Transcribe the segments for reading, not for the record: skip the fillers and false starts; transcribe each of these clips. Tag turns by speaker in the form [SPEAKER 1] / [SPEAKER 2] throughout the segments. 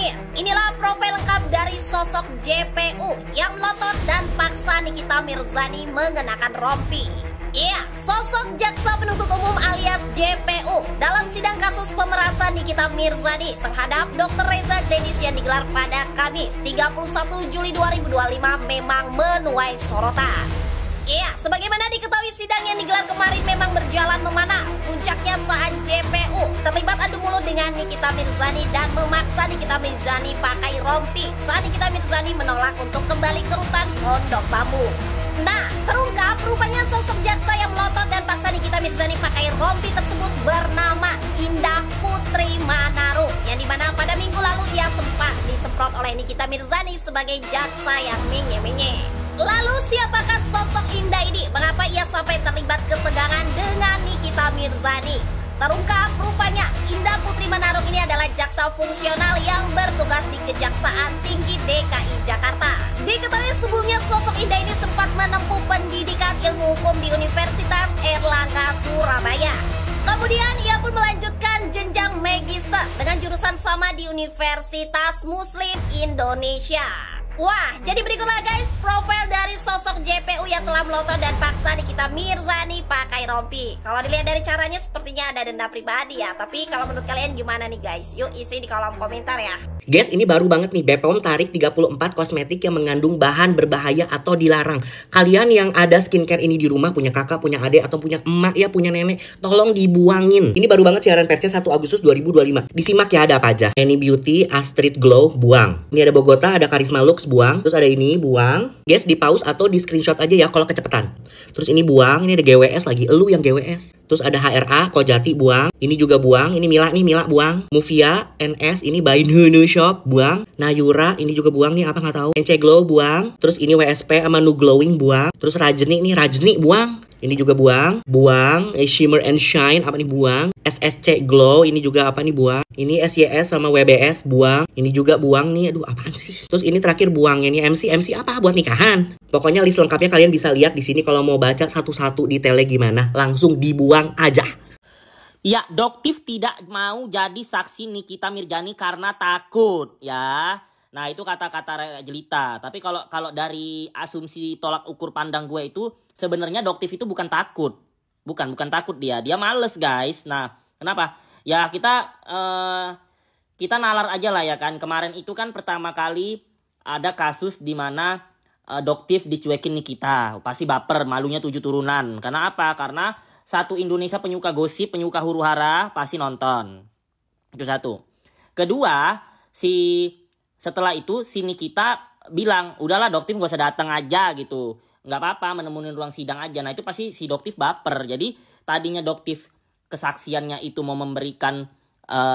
[SPEAKER 1] Nih, inilah profil lengkap dari sosok JPU yang melotot dan paksa Nikita Mirzani mengenakan rompi. Iya, sosok jaksa penuntut umum alias JPU dalam sidang kasus pemerasan Nikita Mirzani terhadap Dr. Reza Dennis yang digelar pada Kamis 31 Juli 2025 memang menuai sorotan. Iya, sebagaimana diketahui sidang yang digelar kemarin memang berjalan memanas. Puncaknya saat JPU terlibat adu mulut dengan Nikita Mirzani dan memaksa Nikita Mirzani pakai rompi saat Nikita Mirzani menolak untuk kembali ke rutan Pondok Bambu. Nah, terungkap rupanya sosok jaksa yang melotot dan paksa Nikita Mirzani pakai rompi tersebut bernama Indah Putri Manarung, yang dimana pada minggu lalu ia sempat disemprot oleh Nikita Mirzani sebagai jaksa yang menye-menye. Lalu siapakah sosok Indah ini? Mengapa ia sampai terlibat ketegangan dengan Nikita Mirzani? Terungkap rupanya Indah Putri Manarung ini adalah jaksa fungsional yang bertugas di Kejaksaan Tinggi DKI Jakarta. Diketahui sebelumnya sosok Indah ini sempat menempuh pendidikan ilmu hukum di Universitas Erlangga Surabaya. Kemudian ia pun melanjutkan jenjang magister dengan jurusan sama di Universitas Muslim Indonesia. Wah, jadi berikutlah guys profil dari sosok JPU yang telah melotot dan paksa Nikita Mirzani pakai rompi. Kalau dilihat dari caranya sepertinya ada denda pribadi ya. Tapi kalau menurut kalian gimana nih guys? Yuk isi di kolom komentar ya.
[SPEAKER 2] Guys, ini baru banget nih, BPOM tarik 34 kosmetik yang mengandung bahan berbahaya atau dilarang. Kalian yang ada skincare ini di rumah, punya kakak, punya adik, atau punya emak ya, punya nenek, tolong dibuangin. Ini baru banget siaran persnya 1 Agustus 2025. Disimak ya, ada apa aja. Any Beauty, Astrid Glow, buang. Ini ada Bogota, ada Karisma Lux, buang. Terus ada ini, buang. Guys, di pause atau di screenshot aja ya kalau kecepetan. Terus ini buang, ini ada GWS lagi, elu yang GWS. Terus ada HRA, Kojati, buang. Ini juga buang, ini Mila nih, Mila buang. Mufia, NS, ini Bain Hunu Shop, buang. Nayura, ini juga buang nih, apa nggak tahu. NC Glow, buang. Terus ini WSP sama Nu Glowing, buang. Terus Rajni nih, Rajni, buang. Ini juga buang. Buang. Shimmer and Shine, apa nih, buang. SSC Glow, ini juga apa nih, buang. Ini SYS sama WBS, buang. Ini juga buang nih, aduh apaan sih. Terus ini terakhir buangnya nih, MC apa buat nikahan. Pokoknya list lengkapnya kalian bisa lihat di sini. Kalau mau baca satu-satu detailnya gimana, langsung dibuang aja.
[SPEAKER 3] Ya, Doktif tidak mau jadi saksi Nikita Mirzani karena takut, ya. Nah, itu kata-kata jelita. Tapi kalau dari asumsi tolak ukur pandang gue itu, sebenarnya Doktif itu bukan takut. Bukan takut dia. Dia males, guys. Nah, kenapa? Ya, kita nalar aja lah ya kan. Kemarin itu kan pertama kali ada kasus di mana Doktif dicuekin Nikita. Pasti baper, malunya 7 turunan. Karena apa? Karena satu Indonesia penyuka gosip, penyuka huru-hara pasti nonton. Itu satu. Kedua, setelah itu si Nikita bilang, udahlah Doktif gak usah datang aja gitu. Nggak apa-apa, menemuin ruang sidang aja. Nah itu pasti si Doktif baper. Jadi tadinya Doktif kesaksiannya itu mau memberikan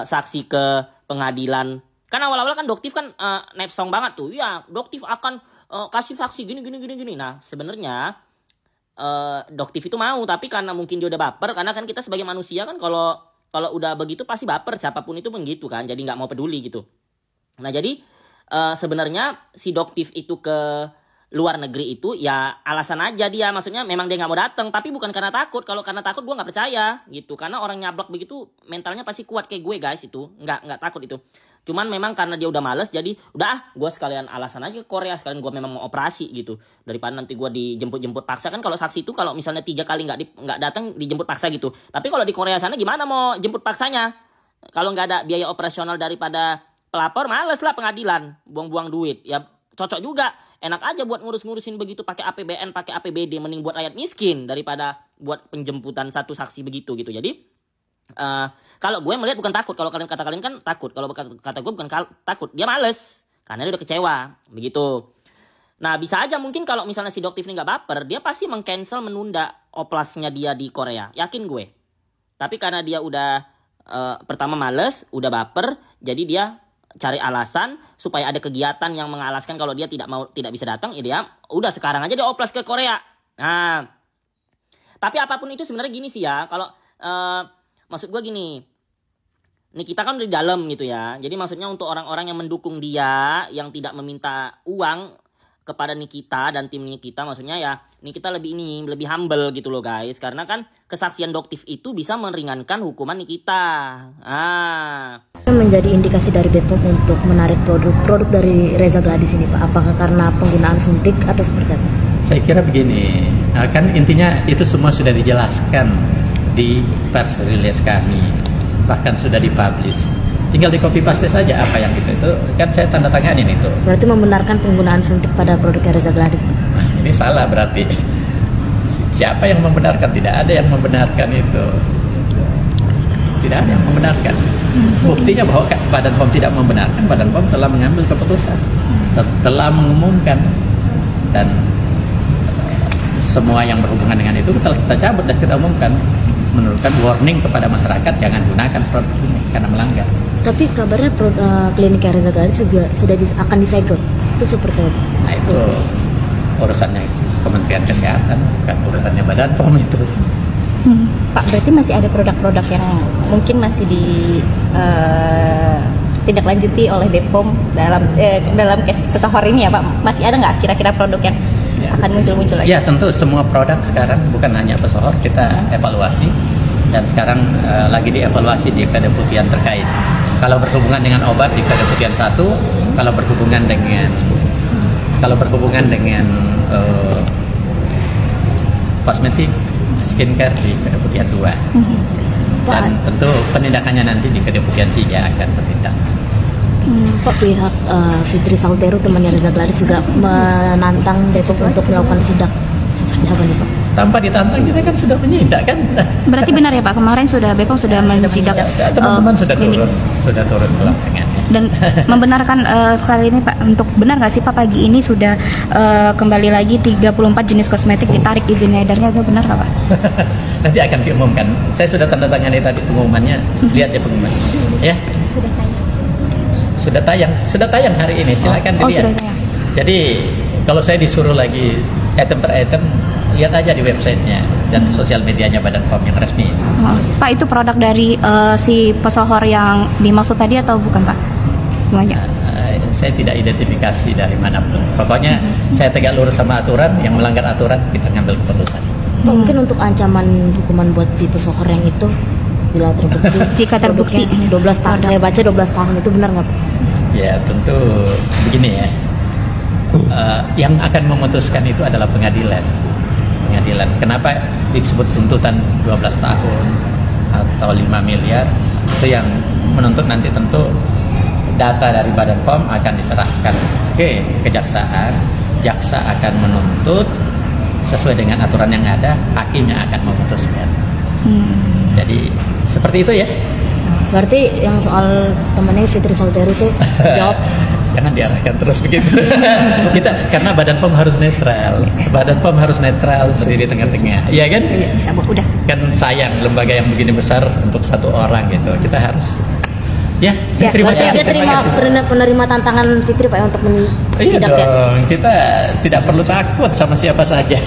[SPEAKER 3] saksi ke pengadilan. Kan awal-awal kan Doktif kan nefsong banget tuh. Ya Doktif akan kasih saksi gini. Nah sebenarnya Doktif itu mau, tapi karena mungkin dia udah baper, karena kan kita sebagai manusia kan kalau udah begitu pasti baper, siapapun itu begitu kan, jadi nggak mau peduli gitu. Nah jadi sebenarnya si Doktif itu ke luar negeri itu ya alasan aja dia, maksudnya memang dia nggak mau datang, tapi bukan karena takut. Kalau karena takut gue nggak percaya gitu, karena orang nyablak begitu mentalnya pasti kuat kayak gue guys, itu nggak takut itu. Cuman memang karena dia udah males, jadi udah gue sekalian alasan aja ke Korea, sekalian gue memang mau operasi gitu, daripada nanti gue dijemput paksa. Kan kalau saksi itu kalau misalnya 3 kali nggak datang dijemput paksa gitu. Tapi kalau di Korea sana gimana mau jemput paksanya? Kalau nggak ada biaya operasional daripada pelapor, males lah pengadilan, buang-buang duit. Ya cocok juga, enak aja buat ngurus-ngurusin begitu pakai APBN, pakai APBD, mending buat rakyat miskin daripada buat penjemputan satu saksi begitu gitu. Jadi kalau gue melihat bukan takut. Kalau kata kalian kan takut. Kalau kata gue bukan takut, dia males karena dia udah kecewa begitu. Nah bisa aja mungkin kalau misalnya si Doktif ini nggak baper, dia pasti mengcancel, menunda oplasnya dia di Korea, yakin gue. Tapi karena dia udah pertama males, udah baper, jadi dia cari alasan supaya ada kegiatan yang mengalaskan kalau dia tidak bisa datang, ya dia udah sekarang aja dia oplas ke Korea. Nah tapi apapun itu sebenarnya gini sih ya, kalau maksud gue gini, Nikita kan udah di dalam gitu ya. Jadi maksudnya untuk orang-orang yang mendukung dia, yang tidak meminta uang kepada Nikita dan tim Nikita, maksudnya ya Nikita lebih humble gitu loh guys, karena kan kesaksian Doktif itu bisa meringankan hukuman Nikita.
[SPEAKER 4] Menjadi indikasi dari BPOM untuk menarik produk dari Reza Gladys ini Pak, apakah karena penggunaan suntik atau seperti apa? Saya kira begini, kan intinya itu semua sudah dijelaskan di press release kami, bahkan sudah dipublish. Tinggal di copy paste saja apa yang itu kan saya tanda tanganin itu. Berarti membenarkan penggunaan suntik pada produknya Reza Gladys, Pak? Nah, ini salah berarti. Siapa yang membenarkan? Tidak ada yang membenarkan itu. Tidak ada yang membenarkan. Buktinya bahwa Badan POM tidak membenarkan, Badan POM telah mengambil keputusan, telah mengumumkan, dan semua yang berhubungan dengan itu telah kita cabut dan kita umumkan, menurunkan warning kepada masyarakat jangan gunakan produk ini karena melanggar. Tapi kabarnya klinik Reza Gladys juga sudah akan disegel, itu seperti apa? Nah itu urusannya Kementerian Kesehatan, bukan urusannya Badan POM itu.
[SPEAKER 5] Pak, berarti masih ada produk-produk yang mungkin masih tidak lanjuti oleh BPOM dalam case pesohor ini ya Pak? Masih ada nggak kira-kira produk yang akan muncul lagi?
[SPEAKER 2] Ya tentu semua produk sekarang bukan hanya pesohor, kita evaluasi dan sekarang lagi dievaluasi di kedeputian terkait. Kalau berhubungan dengan obat di kedeputian 1, kalau berhubungan dengan kosmetik, skincare di kedeputian 2. Dan tentu penindakannya nanti di kedeputian 3 akan bertindak.
[SPEAKER 4] Pak, pihak Fitri Salteru temannya Reza Gladys juga menantang Depok untuk melakukan sidak. Seperti apa nih Pak?
[SPEAKER 2] Tanpa ditantang kita kan sudah menyidak kan?
[SPEAKER 5] Berarti benar ya Pak, kemarin Bapak sudah mensidak
[SPEAKER 2] teman-teman sudah turun ke lapangan.
[SPEAKER 5] Dan membenarkan sekali ini Pak, untuk benar nggak sih Pak pagi ini sudah kembali lagi 34 jenis kosmetik ditarik izin edarnya, itu benar nggak Pak?
[SPEAKER 2] Nanti akan diumumkan. Saya sudah tanda tangani tadi pengumumannya, lihat ya pengumuman. Ya. Sudah tayang hari ini, silakan dilihat. Jadi kalau saya disuruh lagi item per item, lihat aja di websitenya dan sosial medianya Badan POM yang resmi.
[SPEAKER 5] Pak, itu produk dari si pesohor yang dimaksud tadi atau bukan Pak? Semuanya?
[SPEAKER 2] Saya tidak identifikasi dari manapun. Pokoknya saya tegak lurus sama aturan, yang melanggar aturan kita ngambil keputusan.
[SPEAKER 4] Mungkin untuk ancaman hukuman buat si pesohor yang itu bila terbukti,
[SPEAKER 5] jika terbukti
[SPEAKER 4] 12 tahun, saya baca 12 tahun itu benar nggak Pak?
[SPEAKER 2] Ya tentu begini ya, yang akan memutuskan itu adalah pengadilan. Kenapa disebut tuntutan 12 tahun atau 5 miliar, itu yang menuntut nanti tentu data dari Badan POM akan diserahkan ke kejaksaan, jaksa akan menuntut sesuai dengan aturan yang ada, hakimnya akan memutuskan. Jadi seperti itu ya.
[SPEAKER 4] Berarti yang soal temannya Fitri Salteru itu jawab.
[SPEAKER 2] Jangan diarahkan terus begitu. Karena Badan POM harus netral. Badan POM harus netral, berdiri di tengah-tengah. Iya kan?
[SPEAKER 5] Iya, bisa Bu, udah.
[SPEAKER 2] Kan sayang lembaga yang begini besar untuk satu orang gitu. Kita harus terima kasih.
[SPEAKER 4] Penerima tantangan Fitri Pak untuk mensidak ya.
[SPEAKER 2] Kita tidak perlu takut sama siapa saja.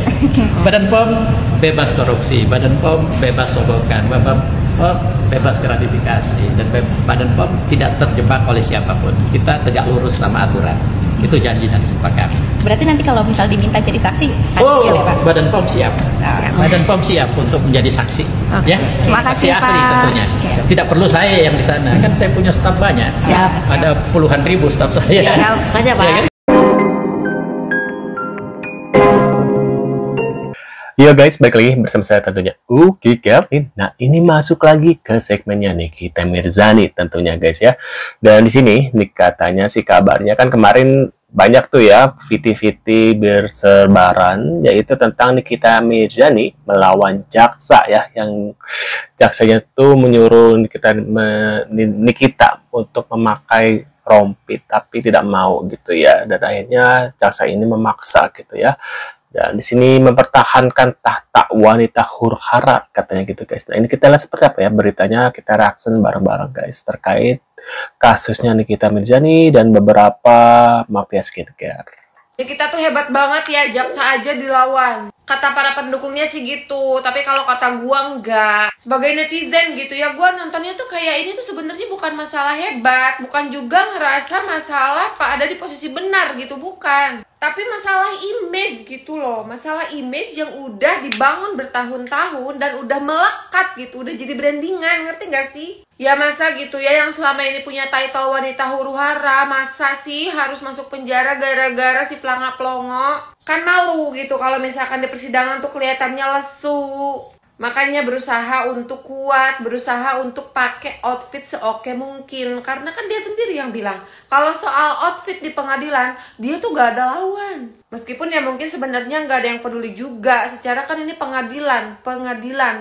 [SPEAKER 2] Badan POM bebas korupsi, Badan POM bebas sogokan, Badan POM bebas gratifikasi, dan Badan POM tidak terjebak oleh siapapun. Kita tegak lurus sama aturan. Itu janji dan sumpah kami.
[SPEAKER 5] Berarti nanti kalau misal diminta jadi saksi, siap ya Pak?
[SPEAKER 2] Badan POM siap. Badan POM siap untuk menjadi saksi.
[SPEAKER 5] Ya, terima kasih
[SPEAKER 2] saksi ahli
[SPEAKER 5] Pak.
[SPEAKER 2] tentunya. Tidak perlu saya yang di sana, kan saya punya staf banyak.
[SPEAKER 5] Siap.
[SPEAKER 2] Ada puluhan ribu staf saya.
[SPEAKER 4] Terima kasih Pak.
[SPEAKER 2] Ya, kan?
[SPEAKER 6] Yo guys, balik lagi bersama saya tentunya Uki Kevin. Nah, ini masuk lagi ke segmennya Nikita Mirzani tentunya guys ya. Dan di sini nih katanya sih kabarnya kan kemarin banyak tuh ya viti-viti bersebaran, yaitu tentang Nikita Mirzani melawan jaksa ya, yang jaksanya tuh menyuruh Nikita untuk memakai rompi tapi tidak mau gitu ya, dan akhirnya jaksa ini memaksa gitu ya. Dan di sini mempertahankan tahta wanita huru-hara katanya gitu guys. Nah ini kita lihat seperti apa ya beritanya, kita reaction bareng-bareng guys terkait kasusnya Nikita Mirzani dan beberapa mafia skincare.
[SPEAKER 7] Ya kita tuh hebat banget ya, jaksa aja dilawan. Kata para pendukungnya sih gitu, tapi kalau kata gua enggak. Sebagai netizen gitu ya, gua nontonnya tuh kayak ini tuh sebenarnya bukan masalah hebat, bukan juga ngerasa masalah Pak ada di posisi benar gitu, bukan. Tapi masalah image gitu loh, masalah image yang udah dibangun bertahun-tahun dan udah melekat gitu, udah jadi brandingan, ngerti gak sih? Ya masa gitu ya, yang selama ini punya title wanita huru-hara, masa sih harus masuk penjara gara-gara si pelanga-pelongo? Kan malu gitu kalau misalkan di persidangan tuh kelihatannya lesu. Makanya berusaha untuk kuat, berusaha untuk pakai outfit seoke mungkin. Karena kan dia sendiri yang bilang, kalau soal outfit di pengadilan, dia tuh gak ada lawan. Meskipun ya mungkin sebenarnya gak ada yang peduli juga. Secara kan ini pengadilan,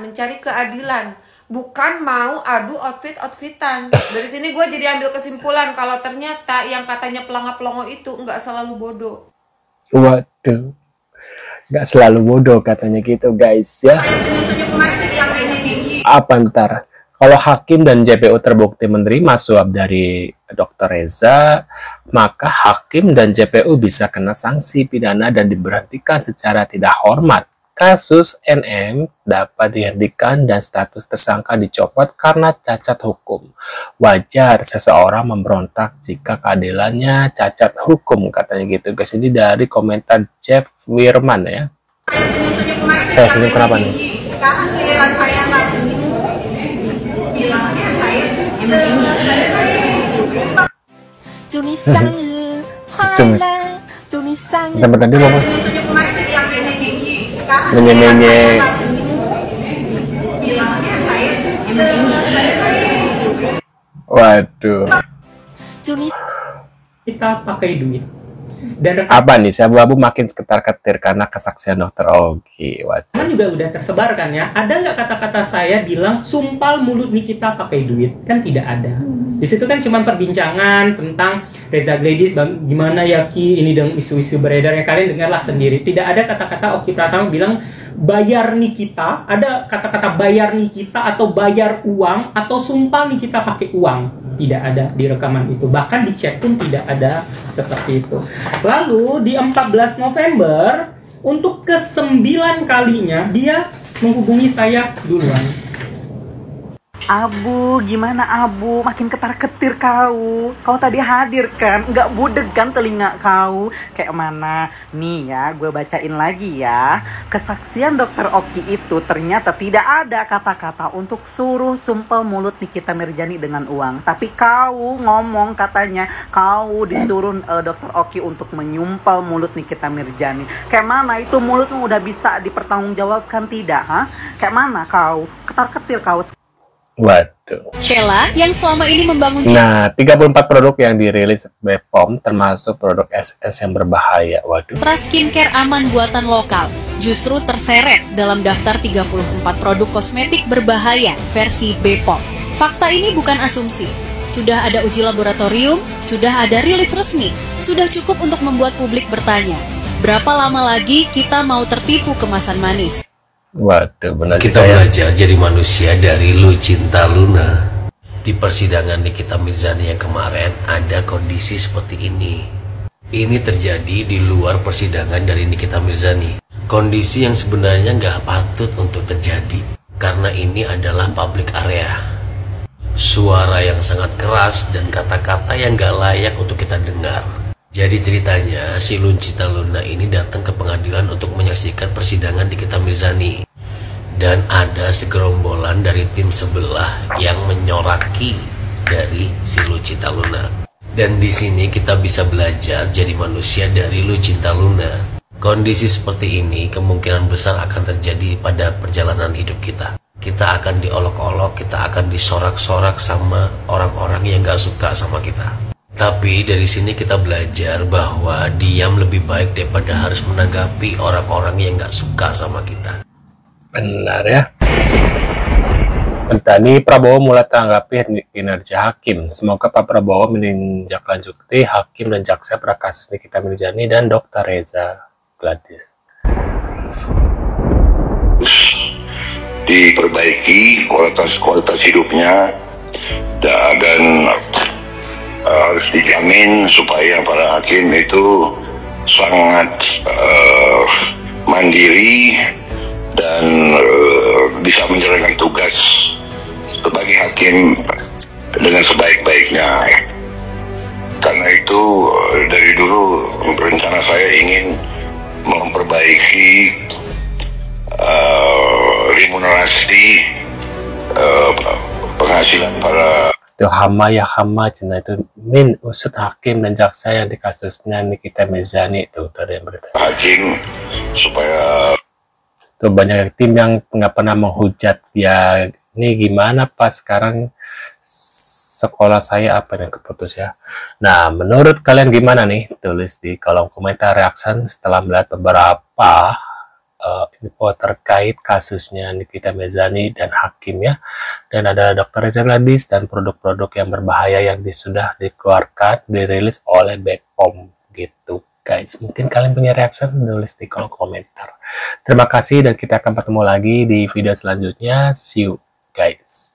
[SPEAKER 7] mencari keadilan. Bukan mau adu outfit-outfitan. Dari sini gue jadi ambil kesimpulan kalau ternyata yang katanya pelanga-pelongo itu gak selalu bodoh.
[SPEAKER 6] Waduh, gak selalu bodoh katanya gitu guys ya. Apa ntar? Kalau hakim dan JPU terbukti menerima suap dari Dr. Reza, maka hakim dan JPU bisa kena sanksi pidana dan diberhentikan secara tidak hormat. Kasus NM dapat dihentikan dan status tersangka dicopot karena cacat hukum. Wajar seseorang memberontak jika keadilannya cacat hukum, katanya gitu guys. Ini dari komentar Jeff Wirman ya. Saya senyum kenapa nih?
[SPEAKER 8] Sekarang giliran saya nggak senyum, bilangnya saya
[SPEAKER 6] Bentar dia ngomong. Menye-menye. Waduh.
[SPEAKER 9] Kita pakai duit. Dan
[SPEAKER 6] apa nih, si abu-abu makin ketar-ketir karena kesaksian Dokter Ogi.
[SPEAKER 9] Kan juga udah tersebar kan ya. Ada nggak kata-kata saya bilang sumpal mulut Nikita pakai duit? Kan tidak ada. Di situ kan cuma perbincangan tentang Reza Gladys, gimana ya Ki ini dengan isu-isu beredar ya, kalian dengarlah sendiri. Tidak ada kata-kata Oki Pratama bilang bayar Nikita, ada kata-kata bayar Nikita atau bayar uang atau sumpal Nikita pakai uang. Tidak ada di rekaman itu, bahkan di chat pun tidak ada seperti itu. Lalu di 14 November untuk ke-9 kalinya dia menghubungi saya duluan.
[SPEAKER 10] Abu, gimana Abu? Makin ketar-ketir kau. Kau tadi hadir kan? Nggak budeg kan telinga kau? Kayak mana? Nih ya, gue bacain lagi ya. Kesaksian Dokter Oki itu ternyata tidak ada kata-kata untuk suruh sumpel mulut Nikita Mirzani dengan uang. Tapi kau ngomong katanya kau disuruh Dokter Oki untuk menyumpel mulut Nikita Mirzani. Kayak mana itu mulutmu udah bisa dipertanggungjawabkan tidak? Ha? Kayak mana kau? Ketar-ketir kau.
[SPEAKER 6] Waduh.
[SPEAKER 11] Sheila yang selama ini membangun.
[SPEAKER 6] Nah, 34 produk yang dirilis BPOM termasuk produk SS yang berbahaya. Waduh.
[SPEAKER 11] Skincare aman buatan lokal justru terseret dalam daftar 34 produk kosmetik berbahaya versi BPOM. Fakta ini bukan asumsi. Sudah ada uji laboratorium, sudah ada rilis resmi, sudah cukup untuk membuat publik bertanya, berapa lama lagi kita mau tertipu kemasan manis?
[SPEAKER 6] Waduh, benar.
[SPEAKER 12] Kita belajar jadi manusia dari Lucinta Luna. Di persidangan Nikita Mirzani yang kemarin ada kondisi seperti ini. Ini terjadi di luar persidangan dari Nikita Mirzani. Kondisi yang sebenarnya nggak patut untuk terjadi. Karena ini adalah public area. Suara yang sangat keras dan kata-kata yang nggak layak untuk kita dengar. Jadi ceritanya si Lucinta Luna ini datang ke pengadilan untuk menyaksikan persidangan Nikita Mirzani. Dan ada segerombolan dari tim sebelah yang menyoraki dari si Lucinta Luna. Dan di sini kita bisa belajar jadi manusia dari Lucinta Luna. Kondisi seperti ini kemungkinan besar akan terjadi pada perjalanan hidup kita. Kita akan diolok-olok, kita akan disorak-sorak sama orang-orang yang gak suka sama kita. Tapi dari sini kita belajar bahwa diam lebih baik daripada harus menanggapi orang-orang yang gak suka sama kita.
[SPEAKER 6] Benar ya. Bentar, nih Prabowo mulai tanggapi kinerja hakim. Semoga Pak Prabowo menindaklanjuti hakim dan jaksa pada kasus Nikita Mirzani dan Dr. Reza Gladys.
[SPEAKER 13] Diperbaiki kualitas hidupnya dan harus dijamin supaya para hakim itu sangat mandiri dan bisa menjalankan tugas sebagai hakim dengan sebaik-baiknya. Karena itu dari dulu rencana saya ingin memperbaiki remunerasi penghasilan para
[SPEAKER 6] itu hama ya hama cina itu min usut hakim dan jaksa yang di kasusnya Nikita Mirzani itu tadi yang berita
[SPEAKER 13] hakim supaya
[SPEAKER 6] tuh banyak tim yang nggak pernah menghujat ya ini gimana pas sekarang sekolah saya apa yang keputus ya. Nah menurut kalian gimana nih, tulis di kolom komentar reaction setelah melihat beberapa info terkait kasusnya Nikita Mirzani dan hakim ya, dan ada Dr. Reza Gladys dan produk-produk yang berbahaya yang sudah dikeluarkan dirilis oleh BPOM gitu guys. Mungkin kalian punya reaction, tulis di kolom komentar. Terima kasih dan kita akan bertemu lagi di video selanjutnya. See you guys.